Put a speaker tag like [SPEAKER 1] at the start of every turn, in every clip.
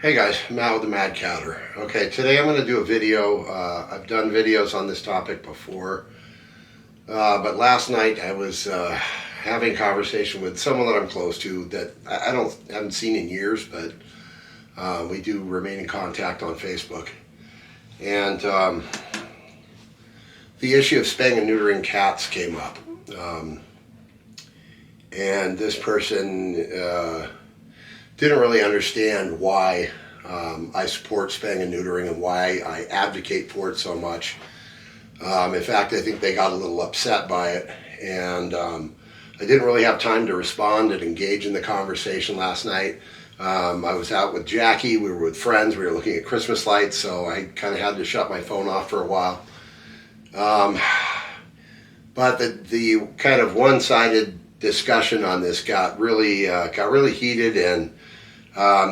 [SPEAKER 1] Hey guys, Matt with the Mad Catter. Okay, today I'm going to do a video. I've done videos on this topic before, but last night I was having a conversation with someone that I'm close to that I haven't seen in years, but we do remain in contact on Facebook. And the issue of spaying and neutering cats came up, and this person didn't really understand why I support spaying and neutering and why I advocate for it so much. In fact, I think they got a little upset by it, and I didn't really have time to respond and engage in the conversation last night. I was out with Jackie, we were with friends, we were looking at Christmas lights, so I kind of had to shut my phone off for a while. But the kind of one-sided discussion on this got really heated, and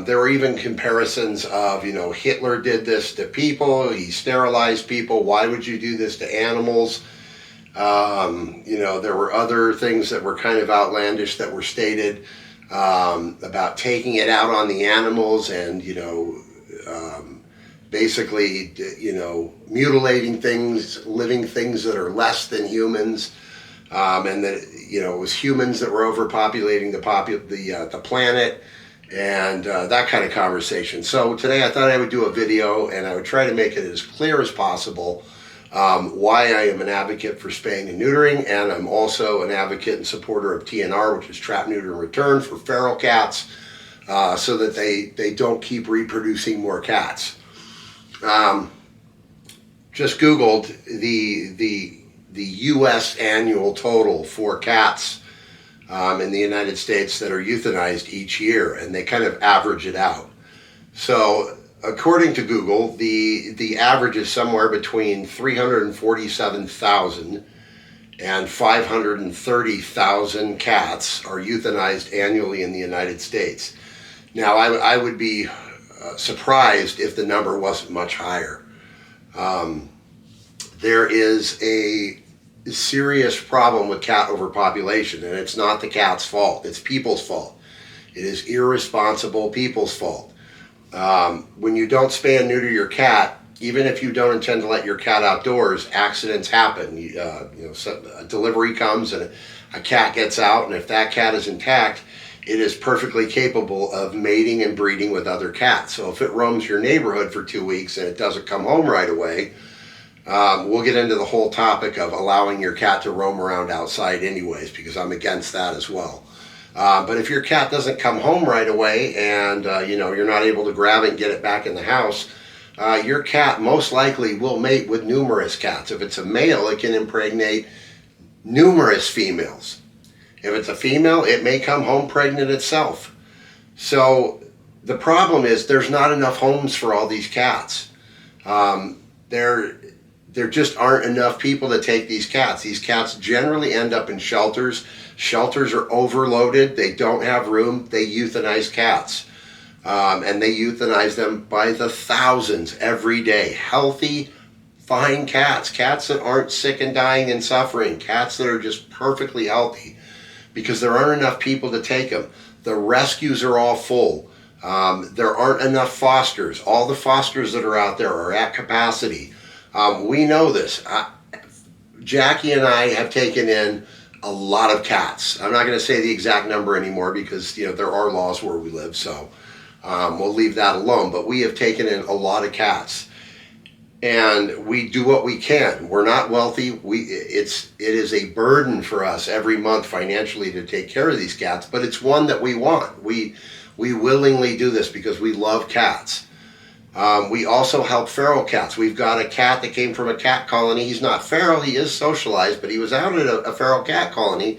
[SPEAKER 1] there were even comparisons of, Hitler did this to people, he sterilized people, why would you do this to animals? There were other things that were kind of outlandish that were stated about taking it out on the animals and, basically, mutilating things, living things that are less than humans. And that, it was humans that were overpopulating the planet, and that kind of conversation. So today I thought I would do a video and I would try to make it as clear as possible why I am an advocate for spaying and neutering, and I'm also an advocate and supporter of TNR, which is trap, neuter, and return for feral cats, so that they don't keep reproducing more cats. Just Googled the U.S. annual total for cats in the United States that are euthanized each year, and they kind of average it out. So according to Google, the average is somewhere between 347,000 and 530,000 cats are euthanized annually in the United States. Now, I would be surprised if the number wasn't much higher. There is a serious problem with cat overpopulation, and it's not the cat's fault, it's people's fault. It is irresponsible people's fault. When you don't spay and neuter your cat, even if you don't intend to let your cat outdoors, accidents happen. A delivery comes and a cat gets out, and if that cat is intact, it is perfectly capable of mating and breeding with other cats. So if it roams your neighborhood for 2 weeks and it doesn't come home right away, we'll get into the whole topic of allowing your cat to roam around outside anyways, because I'm against that as well. But if your cat doesn't come home right away and you're not able to grab it and get it back in the house, your cat most likely will mate with numerous cats. If it's a male, it can impregnate numerous females. If it's a female, it may come home pregnant itself. So the problem is there's not enough homes for all these cats. There just aren't enough people to take these cats. These cats generally end up in shelters. Shelters are overloaded. They don't have room. They euthanize cats. And they euthanize them by the thousands every day. Healthy, fine cats. Cats that aren't sick and dying and suffering. Cats that are just perfectly healthy, because there aren't enough people to take them. The rescues are all full. There aren't enough fosters. All the fosters that are out there are at capacity. We know this. Jackie and I have taken in a lot of cats. I'm not going to say the exact number anymore because there are laws where we live, so we'll leave that alone. But we have taken in a lot of cats, and we do what we can. We're not wealthy. It is a burden for us every month financially to take care of these cats, but it's one that we want. We willingly do this because we love cats. We also help feral cats. We've got a cat that came from a cat colony. He's not feral, he is socialized, but he was out at a feral cat colony,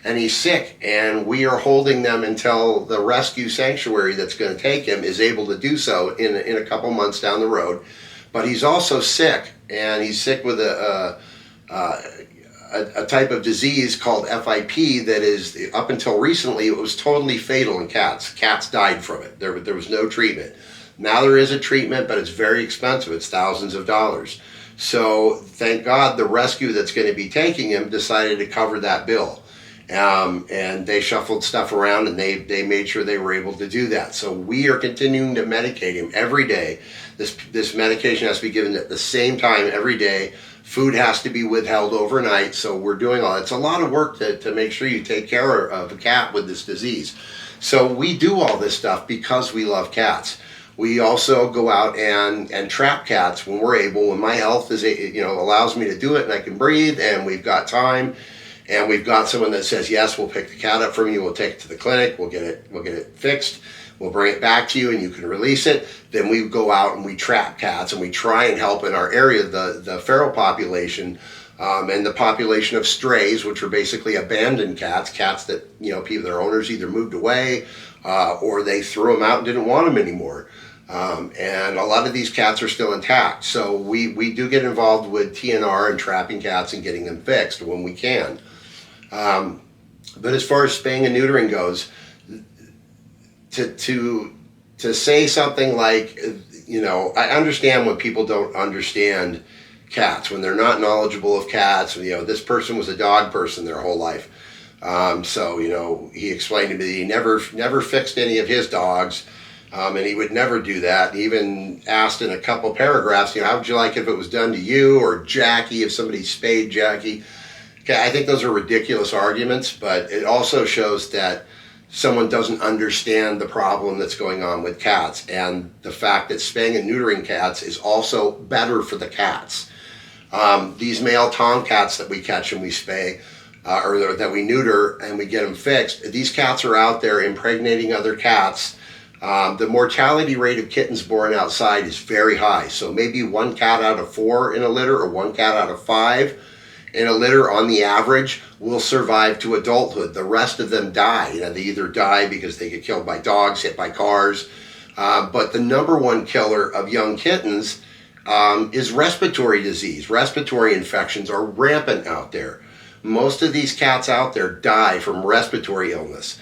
[SPEAKER 1] and he's sick, and we are holding them until the rescue sanctuary that's going to take him is able to do so in a couple months down the road. But he's also sick, and he's sick with a type of disease called FIP that is, up until recently, it was totally fatal in cats. Cats died from it. There was no treatment. Now there is a treatment, but it's very expensive. It's thousands of dollars. So thank God the rescue that's going to be taking him decided to cover that bill. And they shuffled stuff around, and they made sure they were able to do that. So we are continuing to medicate him every day. This medication has to be given at the same time every day. Food has to be withheld overnight. So we're doing all. It's a lot of work to make sure you take care of a cat with this disease. So we do all this stuff because we love cats. We also go out and trap cats when we're able, when my health is, allows me to do it and I can breathe and we've got time and we've got someone that says, yes, we'll pick the cat up from you, we'll take it to the clinic, we'll get it fixed, we'll bring it back to you and you can release it. Then we go out and we trap cats and we try and help in our area, the feral population, and the population of strays, which are basically abandoned cats that, people, their owners either moved away or they threw them out and didn't want them anymore. And a lot of these cats are still intact. So we do get involved with TNR and trapping cats and getting them fixed when we can. But as far as spaying and neutering goes, to say something like, I understand when people don't understand cats, when they're not knowledgeable of cats. This person was a dog person their whole life. So he explained to me that he never fixed any of his dogs. And he would never do that. He even asked in a couple paragraphs, how would you like if it was done to you or Jackie, if somebody spayed Jackie? Okay, I think those are ridiculous arguments, but it also shows that someone doesn't understand the problem that's going on with cats and the fact that spaying and neutering cats is also better for the cats. These male tomcats that we catch and we spay, or that we neuter and we get them fixed, these cats are out there impregnating other cats. The mortality rate of kittens born outside is very high. So maybe 1 cat out of 4 in a litter or 1 cat out of 5 in a litter on the average will survive to adulthood. The rest of them die. They either die because they get killed by dogs, hit by cars. But the number one killer of young kittens is respiratory disease. Respiratory infections are rampant out there. Most of these cats out there die from respiratory illness.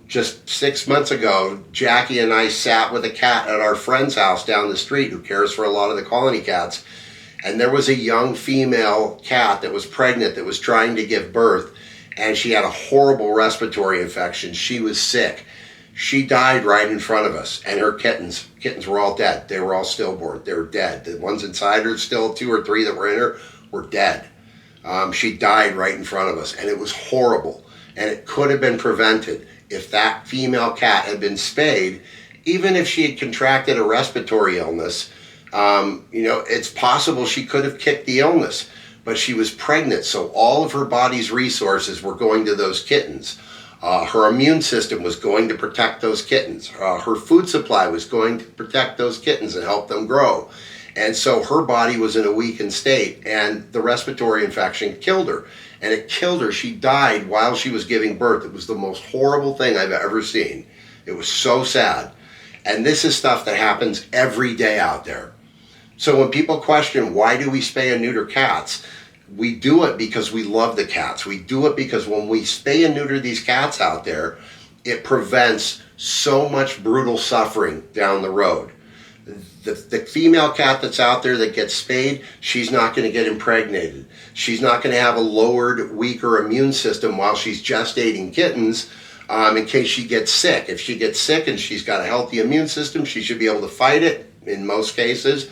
[SPEAKER 1] Just 6 months ago, Jackie and I sat with a cat at our friend's house down the street who cares for a lot of the colony cats. And there was a young female cat that was pregnant that was trying to give birth. And she had a horrible respiratory infection. She was sick. She died right in front of us. And her kittens were all dead. They were all stillborn. They were dead. The ones inside her, still 2 or 3 that were in her, were dead. She died right in front of us. And it was horrible. And it could have been prevented if that female cat had been spayed. Even if she had contracted a respiratory illness, it's possible she could have kicked the illness. But she was pregnant, so all of her body's resources were going to those kittens. Her immune system was going to protect those kittens. Her food supply was going to protect those kittens and help them grow. And so her body was in a weakened state, and the respiratory infection killed her. And it killed her. She died while she was giving birth. It was the most horrible thing I've ever seen. It was so sad. And this is stuff that happens every day out there. So when people question, why do we spay and neuter cats? We do it because we love the cats. We do it because when we spay and neuter these cats out there, it prevents so much brutal suffering down the road. The female cat that's out there that gets spayed, she's not going to get impregnated. She's not going to have a lowered, weaker immune system while she's gestating kittens in case she gets sick. If she gets sick and she's got a healthy immune system, she should be able to fight it in most cases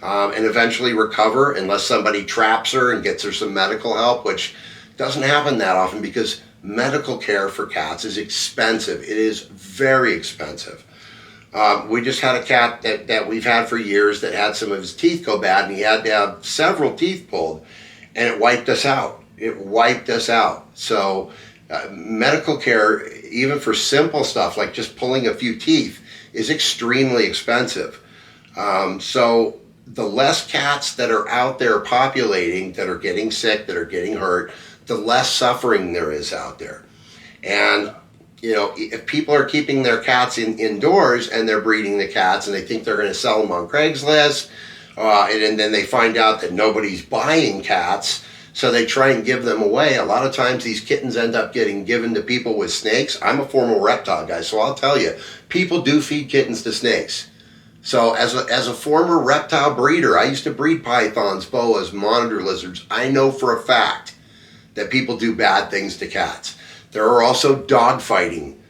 [SPEAKER 1] and eventually recover unless somebody traps her and gets her some medical help, which doesn't happen that often because medical care for cats is expensive. It is very expensive. We just had a cat that we've had for years that had some of his teeth go bad, and he had to have several teeth pulled, and it wiped us out. It wiped us out. So medical care, even for simple stuff like just pulling a few teeth, is extremely expensive. So the less cats that are out there populating, that are getting sick, that are getting hurt, the less suffering there is out there. And if people are keeping their cats indoors and they're breeding the cats and they think they're going to sell them on Craigslist, and then they find out that nobody's buying cats, so they try and give them away. A lot of times these kittens end up getting given to people with snakes. I'm a former reptile guy, so I'll tell you, people do feed kittens to snakes. So as a former reptile breeder, I used to breed pythons, boas, monitor lizards. I know for a fact that people do bad things to cats. There are also dog fighting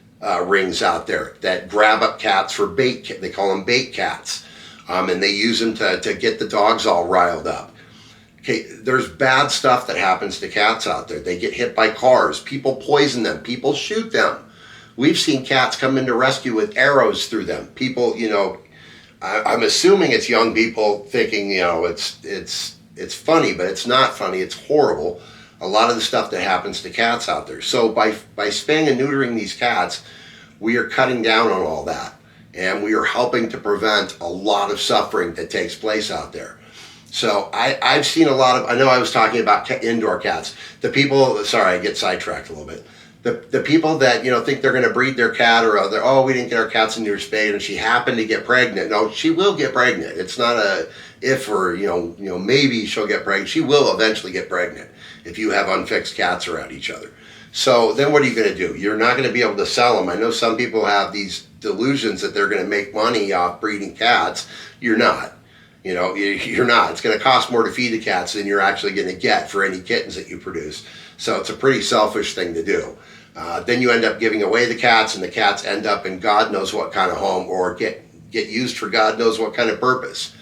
[SPEAKER 1] rings out there that grab up cats for bait. They call them bait cats, and they use them to get the dogs all riled up. Okay, there's bad stuff that happens to cats out there. They get hit by cars. People poison them. People shoot them. We've seen cats come into rescue with arrows through them. People, I'm assuming it's young people thinking, it's funny, but it's not funny. It's horrible. A lot of the stuff that happens to cats out there. So by spaying and neutering these cats, we are cutting down on all that, and we are helping to prevent a lot of suffering that takes place out there. So I've seen a lot of, I know I was talking about indoor cats. The people, sorry, I get sidetracked a little bit. The people that, think they're going to breed their cat, or we didn't get our cats into her spayed and she happened to get pregnant. No, she will get pregnant. It's not a if or, maybe she'll get pregnant. She will eventually get pregnant if you have unfixed cats around each other. So then what are you going to do? You're not going to be able to sell them. I know some people have these delusions that they're going to make money off breeding cats. You're not. You're not. It's going to cost more to feed the cats than you're actually going to get for any kittens that you produce. So it's a pretty selfish thing to do. Then you end up giving away the cats, and the cats end up in God knows what kind of home, or get used for God knows what kind of purpose.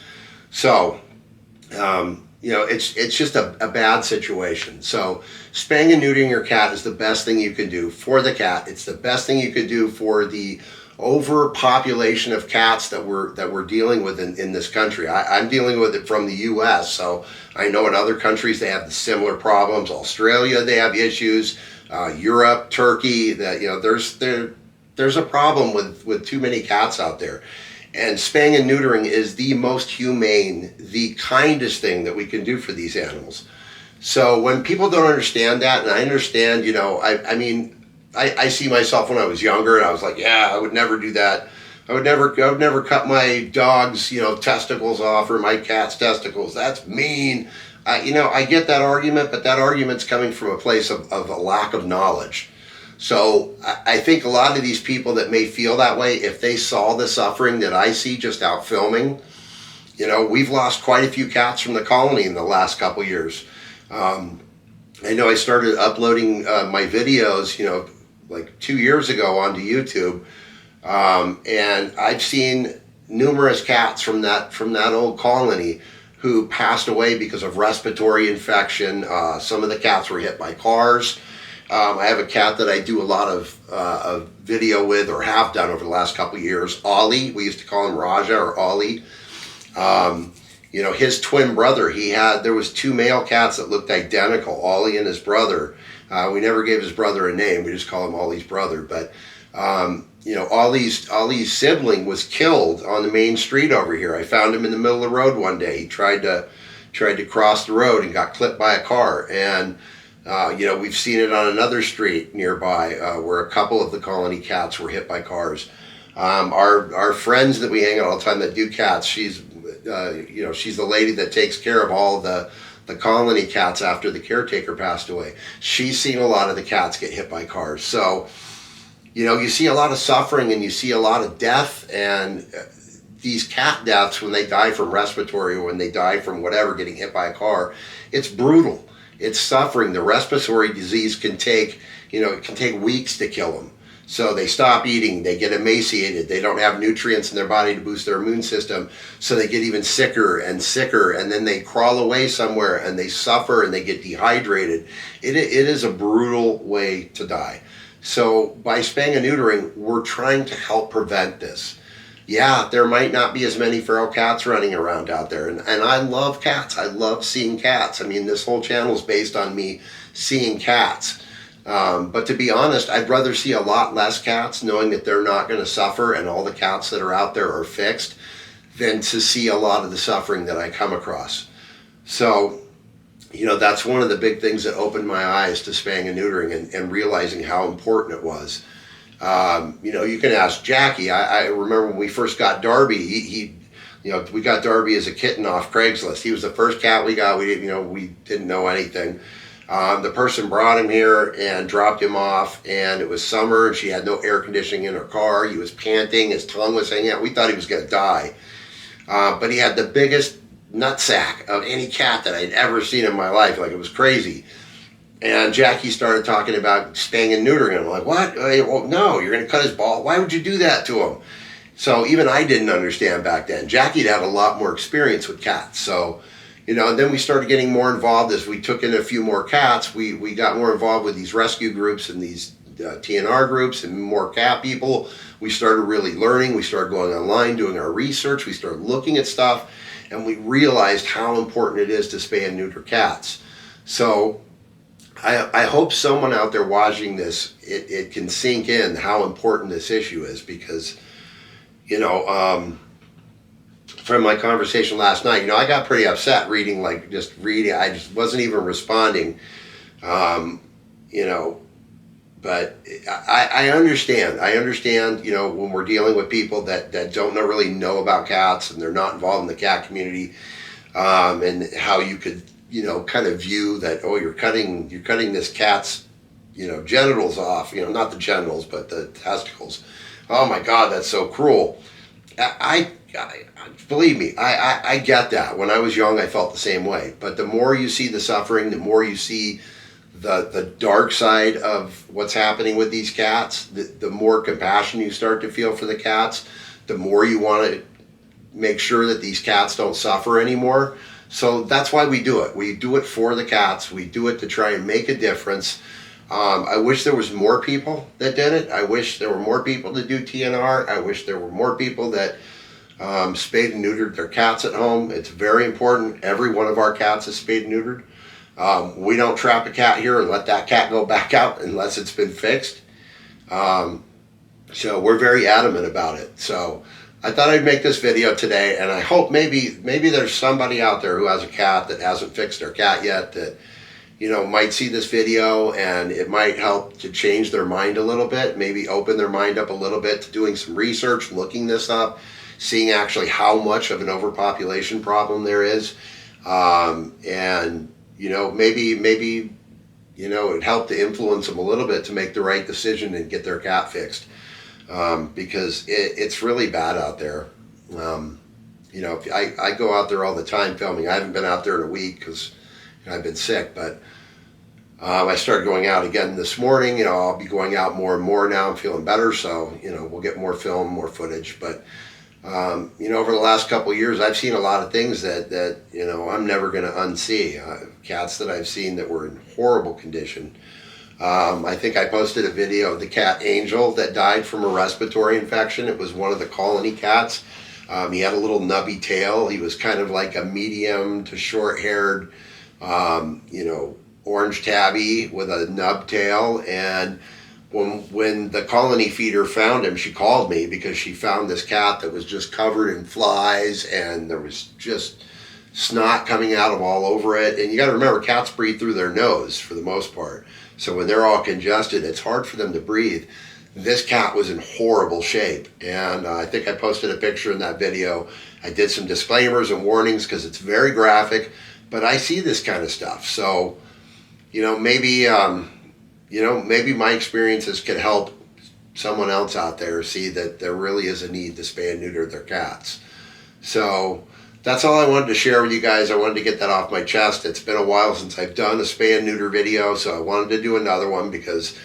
[SPEAKER 1] So, it's just a bad situation. So spaying and neutering your cat is the best thing you can do for the cat. It's the best thing you could do for the overpopulation of cats that we're dealing with in this country. I'm dealing with it from the U.S., so I know in other countries they have the similar problems. Australia, they have issues. Europe, Turkey, that there's a problem with too many cats out there. And spaying and neutering is the most humane, the kindest thing that we can do for these animals. So when people don't understand that, and I understand, I see myself when I was younger, and I was like, yeah, I would never do that. I would never cut my dog's, testicles off, or my cat's testicles. That's mean. I get that argument, but that argument's coming from a place of a lack of knowledge. So I think a lot of these people that may feel that way, if they saw the suffering that I see just out filming, we've lost quite a few cats from the colony in the last couple years. I know I started uploading my videos, like 2 years ago onto YouTube, and I've seen numerous cats from that old colony who passed away because of respiratory infection. Some of the cats were hit by cars. I have a cat that I do a lot of video with, or have done over the last couple of years. Ollie, we used to call him Raja or Ollie. His twin brother, there was 2 male cats that looked identical, Ollie and his brother. We never gave his brother a name. We just call him Ollie's brother. But, Ollie's sibling was killed on the main street over here. I found him in the middle of the road one day. He tried to cross the road and got clipped by a car. And, we've seen it on another street nearby where a couple of the colony cats were hit by cars. Our friends that we hang out all the time that do cats, she's the lady that takes care of all the colony cats after the caretaker passed away. She's seen a lot of the cats get hit by cars. So, you see a lot of suffering, and you see a lot of death, and these cat deaths, when they die from respiratory, or when they die from whatever, getting hit by a car, it's brutal. It's suffering. The respiratory disease can take weeks to kill them. So they stop eating, they get emaciated, they don't have nutrients in their body to boost their immune system, so they get even sicker and sicker, and then they crawl away somewhere and they suffer and they get dehydrated. It is a brutal way to die. So by spaying and neutering, we're trying to help prevent this. Yeah, there might not be as many feral cats running around out there, and I love cats. I love seeing cats. I mean, this whole channel is based on me seeing cats. But to be honest, I'd rather see a lot less cats, knowing that they're not going to suffer and all the cats that are out there are fixed, than to see a lot of the suffering that I come across. So, that's one of the big things that opened my eyes to spaying and neutering, and realizing how important it was. You can ask Jackie. I remember when we first got Darby, we got Darby as a kitten off Craigslist. He was the first cat we got. We didn't know anything. The person brought him here and dropped him off, and it was summer, and she had no air conditioning in her car. He was panting, his tongue was hanging out. We thought he was going to die. But he had the biggest nutsack of any cat that I'd ever seen in my life. Like, it was crazy. And Jackie started talking about spaying and neutering. I'm like, what? Well, no, you're going to cut his ball. Why would you do that to him? So even I didn't understand back then. Jackie'd had a lot more experience with cats. So, and then we started getting more involved as we took in a few more cats. We got more involved with these rescue groups and these TNR groups and more cat people. We started really learning. We started going online, doing our research. We started looking at stuff, and we realized how important it is to spay and neuter cats. So I hope someone out there watching this, it can sink in how important this issue is, because, from my conversation last night, I got pretty upset reading. I just wasn't even responding, but I understand. When we're dealing with people that don't really know about cats and they're not involved in the cat community, and how you could, kind of view that, oh, you're cutting this cat's, genitals off, not the genitals, but the testicles. Oh my God, that's so cruel. I believe me, I get that. When I was young, I felt the same way. But the more you see the suffering, the more you see the dark side of what's happening with these cats, the more compassion you start to feel for the cats, the more you want to make sure that these cats don't suffer anymore. So that's why we do it. We do it for the cats. We do it to try and make a difference. I wish there was more people that did it. I wish there were more people that do TNR. I wish there were more people that spayed and neutered their cats at home. It's very important. Every one of our cats is spayed and neutered. We don't trap a cat here and let that cat go back out unless it's been fixed. So we're very adamant about it. So I thought I'd make this video today, and I hope maybe there's somebody out there who has a cat that hasn't fixed their cat yet that, might see this video, and it might help to change their mind a little bit, maybe open their mind up a little bit to doing some research, looking this up, seeing actually how much of an overpopulation problem there is. And, maybe it'd help to influence them a little bit to make the right decision and get their cat fixed. Because it's really bad out there. I go out there all the time filming. I haven't been out there in a week because I've been sick, but I started going out again this morning. I'll be going out more and more now. I'm feeling better, so we'll get more film, more footage. But over the last couple of years, I've seen a lot of things that I'm never going to unsee. Cats that I've seen that were in horrible condition. I think I posted a video of the cat Angel that died from a respiratory infection. It was one of the colony cats. He had a little nubby tail. He was kind of like a medium to short-haired, orange tabby with a nub tail. And when the colony feeder found him, she called me because she found this cat that was just covered in flies, and there was just snot coming out of all over it. And you got to remember, cats breathe through their nose for the most part. So when they're all congested, it's hard for them to breathe. This cat was in horrible shape. And I think I posted a picture in that video. I did some disclaimers and warnings because it's very graphic, but I see this kind of stuff. So, maybe my experiences could help someone else out there see that there really is a need to spay and neuter their cats. So that's all I wanted to share with you guys. I wanted to get that off my chest. It's been a while since I've done a spay and neuter video, so I wanted to do another one because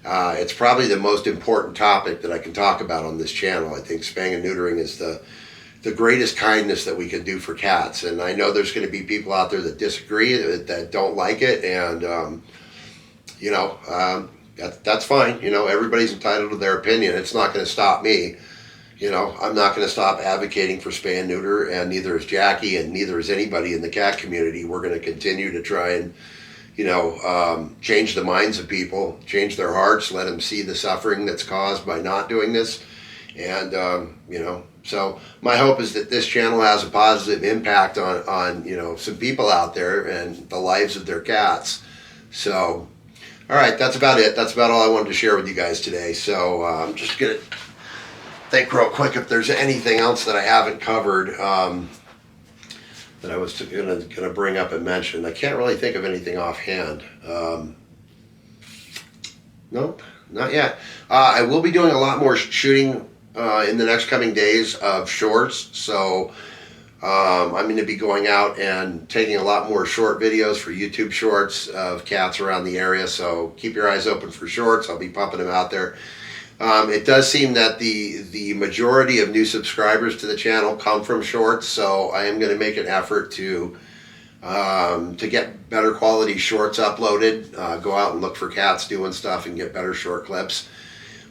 [SPEAKER 1] it's probably the most important topic that I can talk about on this channel. I think spaying and neutering is the greatest kindness that we can do for cats. And I know there's going to be people out there that disagree, that don't like it, and that's fine. Everybody's entitled to their opinion. It's not going to stop me. I'm not going to stop advocating for spay and neuter, and neither is Jackie, and neither is anybody in the cat community. We're going to continue to try and, change the minds of people, change their hearts, let them see the suffering that's caused by not doing this. And, so my hope is that this channel has a positive impact on some people out there and the lives of their cats. So, all right, that's about it. That's about all I wanted to share with you guys today. So I'm just going to think real quick if there's anything else that I haven't covered that I was going to bring up and mention. I can't really think of anything offhand. Nope, not yet. I will be doing a lot more shooting in the next coming days of shorts. So I'm going to be going out and taking a lot more short videos for YouTube Shorts of cats around the area, so keep your eyes open for shorts. I'll be pumping them out there. It does seem that the majority of new subscribers to the channel come from shorts, so I am going to make an effort to get better quality shorts uploaded. Go out and look for cats doing stuff and get better short clips.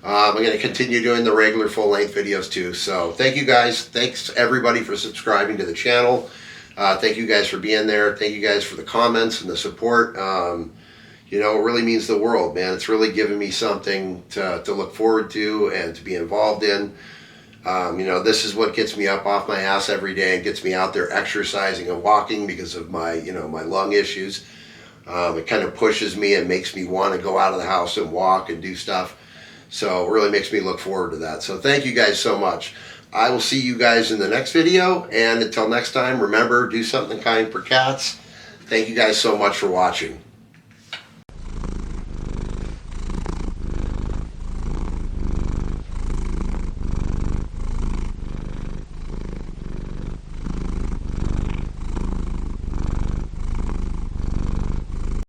[SPEAKER 1] I'm going to continue doing the regular full-length videos too. So thank you guys. Thanks everybody for subscribing to the channel. Thank you guys for being there. Thank you guys for the comments and the support. You know, it really means the world, man. It's really given me something to look forward to and to be involved in. You know, this is what gets me up off my ass every day and gets me out there exercising and walking because of my, you know, my lung issues. It kind of pushes me and makes me want to go out of the house and walk and do stuff. So it really makes me look forward to that. So thank you guys so much. I will see you guys in the next video. And until next time, remember, do something kind for cats. Thank you guys so much for watching.